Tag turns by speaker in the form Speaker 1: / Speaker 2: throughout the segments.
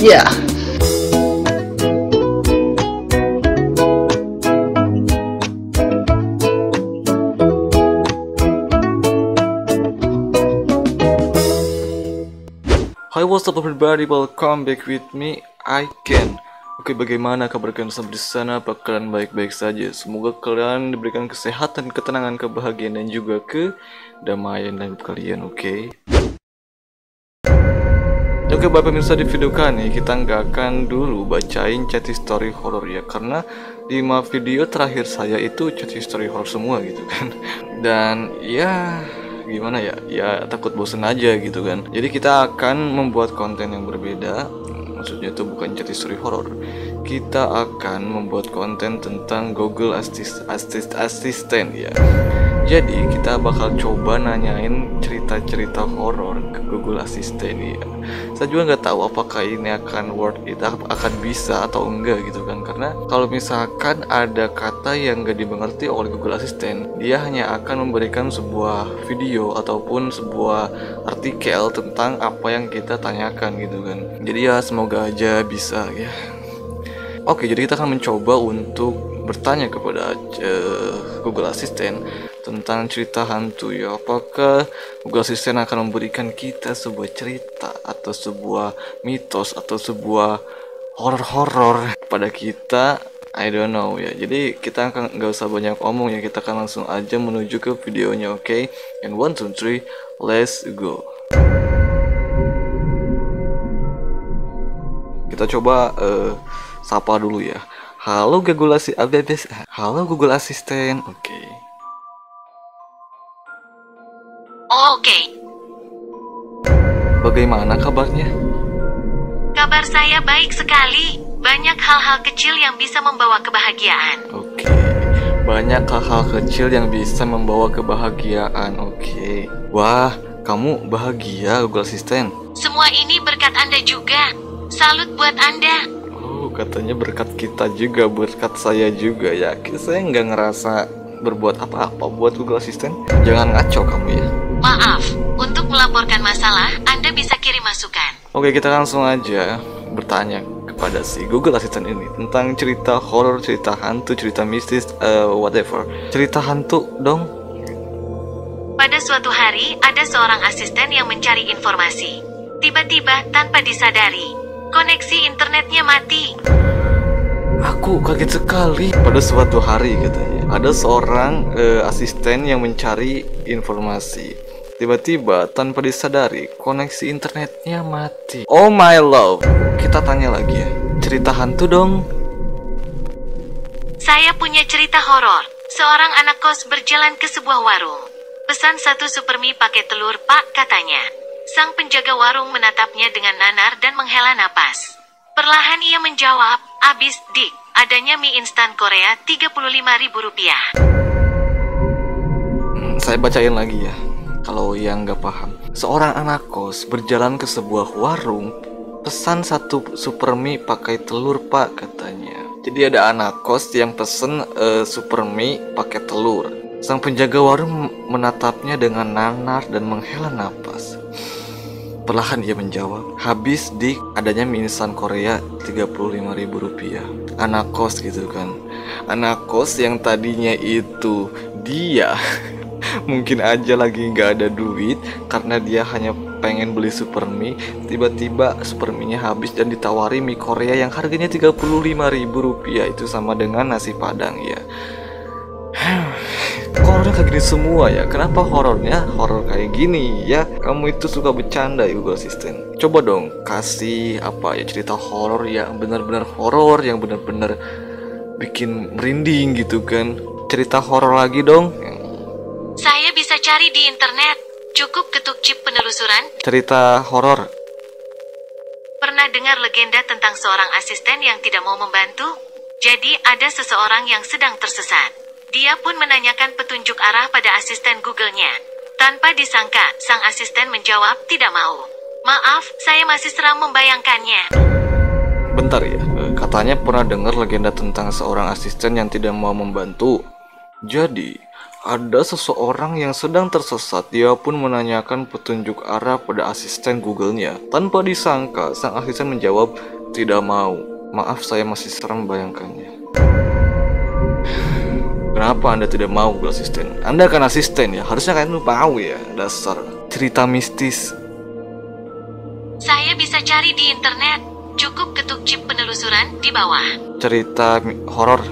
Speaker 1: Ya. Hi, what's up everybody, welcome back with me, Ken. Oke, bagaimana kabar kalian semua di sana? Apakah kalian baik-baik saja? Semoga kalian diberikan kesehatan, ketenangan, kebahagiaan, dan juga kedamaian dalam kalian, oke? Oke, bapak pemirsa, di video kali ini kita nggak akan dulu bacain chat history horror ya, karena di 5 video terakhir saya itu chat history horror semua gitu kan. Dan ya gimana ya, takut bosen aja gitu kan. Jadi kita akan membuat konten yang berbeda. Maksudnya itu bukan chat history horror. Kita akan membuat konten tentang Google Assistant ya. Jadi kita bakal coba nanyain cerita-cerita horor ke Google Assistant ya. Saya juga nggak tahu apakah ini akan worth it, akan bisa atau enggak gitu kan. Karena kalau misalkan ada kata yang nggak dimengerti oleh Google Assistant, dia hanya akan memberikan sebuah video ataupun sebuah artikel tentang apa yang kita tanyakan gitu kan. Jadi ya semoga aja bisa ya. Oke, jadi kita akan mencoba untuk bertanya kepada Google Assistant tentang cerita hantu ya. Apakah Google Assistant akan memberikan kita sebuah cerita atau sebuah mitos atau sebuah horor-horor pada kita? I don't know ya. Jadi kita akan nggak usah banyak omong ya, kita akan langsung aja menuju ke videonya, oke? And 1, 2, 3, let's go. Kita coba sapa dulu ya. Halo Google Assistant. Oke.
Speaker 2: Oke.
Speaker 1: Bagaimana kabarnya?
Speaker 2: Kabar saya baik sekali. Banyak hal-hal kecil yang bisa membawa kebahagiaan.
Speaker 1: Oke. Banyak hal-hal kecil yang bisa membawa kebahagiaan. Oke. Wah, kamu bahagia Google Assistant?
Speaker 2: Semua ini berkat Anda juga. Salut buat Anda.
Speaker 1: Oh, katanya berkat kita juga, berkat saya juga ya. Saya nggak ngerasa berbuat apa-apa buat Google Assistant. Jangan ngaco kamu ya.
Speaker 2: Maaf, untuk melaporkan masalah, Anda bisa kirim masukan.
Speaker 1: Oke, kita langsung aja bertanya kepada si Google Assistant ini tentang cerita horor, cerita hantu, cerita mistis, whatever. Cerita hantu dong.
Speaker 2: Pada suatu hari, ada seorang asisten yang mencari informasi. Tiba-tiba, tanpa disadari, koneksi internetnya mati.
Speaker 1: Aku kaget sekali. Pada suatu hari katanya, ada seorang asisten yang mencari informasi. Tiba-tiba tanpa disadari koneksi internetnya mati. Oh my love. Kita tanya lagi ya. Cerita hantu dong.
Speaker 2: Saya punya cerita horor. Seorang anak kos berjalan ke sebuah warung. Pesan 1 super mie pakai telur, Pak, katanya. Sang penjaga warung menatapnya dengan nanar dan menghela napas. Perlahan ia menjawab, "Abis, Dik. Adanya mie instan Korea Rp35.000.
Speaker 1: Saya bacain lagi ya, kalau yang nggak paham. Seorang anak kos berjalan ke sebuah warung, pesan 1 super mie pakai telur, Pak, katanya. Jadi ada anak kos yang pesen super mie pakai telur. Sang penjaga warung menatapnya dengan nanar dan menghela napas. Perlahan ia menjawab, "Habis, Dik, adanya mie instan Korea Rp35.000. Anak kos gitu kan. Anak kos yang tadinya itu dia mungkin aja lagi nggak ada duit karena dia hanya pengen beli super mie. Tiba-tiba super mie-nya habis dan ditawari mie Korea yang harganya Rp35.000. Itu sama dengan nasi padang ya. Horornya kayak gini semua ya. Kenapa horornya horor kayak gini ya? Kamu itu suka bercanda ya Google Assistant. Coba dong kasih apa ya, cerita horor yang benar-benar horor, yang benar-benar bikin merinding gitu kan. Cerita horor lagi dong.
Speaker 2: Saya bisa cari di internet. Cukup ketuk chip penelusuran.
Speaker 1: Cerita horor.
Speaker 2: Pernah dengar legenda tentang seorang asisten yang tidak mau membantu? Jadi ada seseorang yang sedang tersesat. Dia pun menanyakan petunjuk arah pada asisten Google-nya. Tanpa disangka, sang asisten menjawab tidak mau. Maaf, saya masih seram membayangkannya.
Speaker 1: Bentar ya, katanya pernah dengar legenda tentang seorang asisten yang tidak mau membantu. Jadi, ada seseorang yang sedang tersesat, dia pun menanyakan petunjuk arah pada asisten Google-nya. Tanpa disangka, sang asisten menjawab, Tidak mau. Maaf, saya masih serem bayangkannya. Kenapa Anda tidak mau Google Assistant? Anda kan asisten ya, harusnya kalian tuh tahu ya. Dasar cerita mistis.
Speaker 2: Saya bisa cari di internet. Cukup ketuk chip penelusuran di bawah.
Speaker 1: Cerita horor.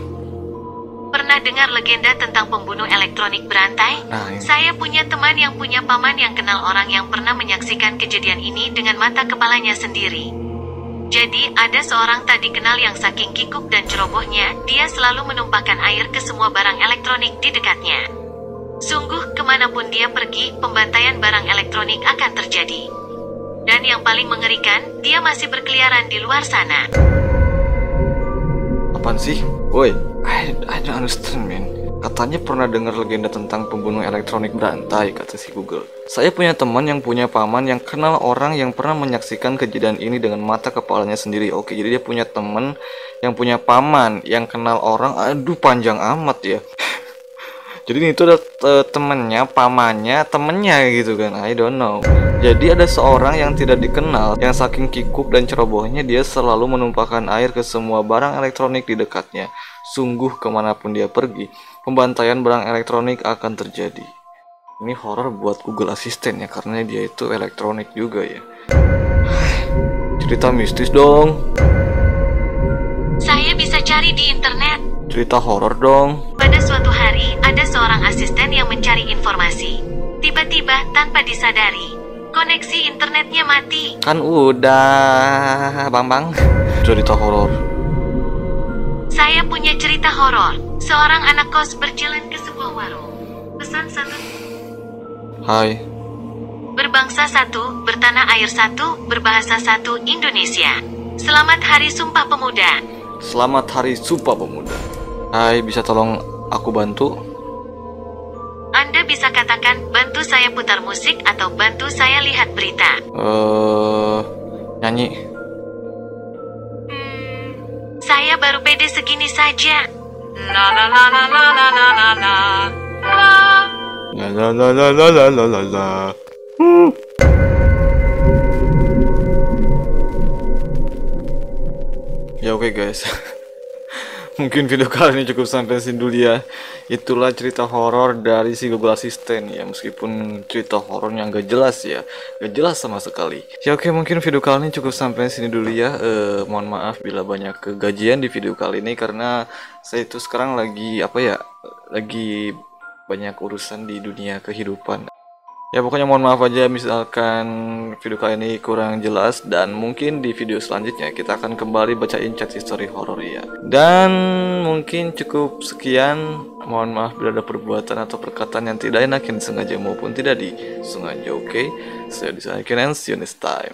Speaker 2: Pernah dengar legenda tentang pembunuh elektronik berantai?
Speaker 1: Nah, ini.
Speaker 2: Saya punya teman yang punya paman yang kenal orang yang pernah menyaksikan kejadian ini dengan mata kepalanya sendiri. Jadi, ada seorang tak dikenal yang saking kikuk dan cerobohnya, dia selalu menumpahkan air ke semua barang elektronik di dekatnya. Sungguh, kemanapun dia pergi, pembantaian barang elektronik akan terjadi. Dan yang paling mengerikan, dia masih berkeliaran di luar sana.
Speaker 1: Apaan sih? Woi, I don't understand, man. Katanya pernah dengar legenda tentang pembunuh elektronik berantai, kata si Google. Saya punya teman yang punya paman yang kenal orang yang pernah menyaksikan kejadian ini dengan mata kepalanya sendiri. Oke, jadi dia punya teman yang punya paman yang kenal orang. Aduh, panjang amat ya. Jadi ini tuh ada temennya, pamannya, temennya gitu kan. I don't know. Jadi ada seorang yang tidak dikenal, yang saking kikuk dan cerobohnya dia selalu menumpahkan air ke semua barang elektronik di dekatnya. Sungguh kemanapun dia pergi, pembantaian barang elektronik akan terjadi. Ini horor buat Google Assistant ya, karena dia itu elektronik juga ya. Cerita mistis dong.
Speaker 2: Saya bisa cari di internet.
Speaker 1: Cerita horor dong.
Speaker 2: Pada suatu hari, ada seorang asisten yang mencari informasi. Tiba-tiba, tanpa disadari, koneksi internetnya mati.
Speaker 1: Kan udah, Bambang. Cerita horor.
Speaker 2: Saya punya cerita horor. Seorang anak kos berjalan ke sebuah warung. Pesan satu.
Speaker 1: Hai.
Speaker 2: Berbangsa satu, bertanah air satu, berbahasa satu, Indonesia. Selamat Hari Sumpah Pemuda.
Speaker 1: Selamat Hari Sumpah Pemuda. Hai, bisa tolong aku bantu?
Speaker 2: Anda bisa katakan, bantu saya putar musik atau bantu saya lihat berita.
Speaker 1: Nyanyi.
Speaker 2: Saya baru pede segini saja.
Speaker 1: La la la la la la la la la. La la la la la la la la la. Ya oke guys. Mungkin video kali ini cukup sampai sini dulu ya. Itulah cerita horor dari si Google Assistant ya. Meskipun cerita horornya nggak jelas ya, nggak jelas sama sekali. Ya oke, mungkin video kali ini cukup sampai sini dulu ya. Mohon maaf bila banyak kegajian di video kali ini, karena saya itu sekarang lagi lagi banyak urusan di dunia kehidupan. Ya pokoknya mohon maaf aja misalkan video kali ini kurang jelas, dan mungkin di video selanjutnya kita akan kembali bacain chat history horor ya. Dan mungkin cukup sekian. Mohon maaf bila ada perbuatan atau perkataan yang tidak enak yang disengaja maupun tidak disengaja. Oke, saya disana, and see you next time.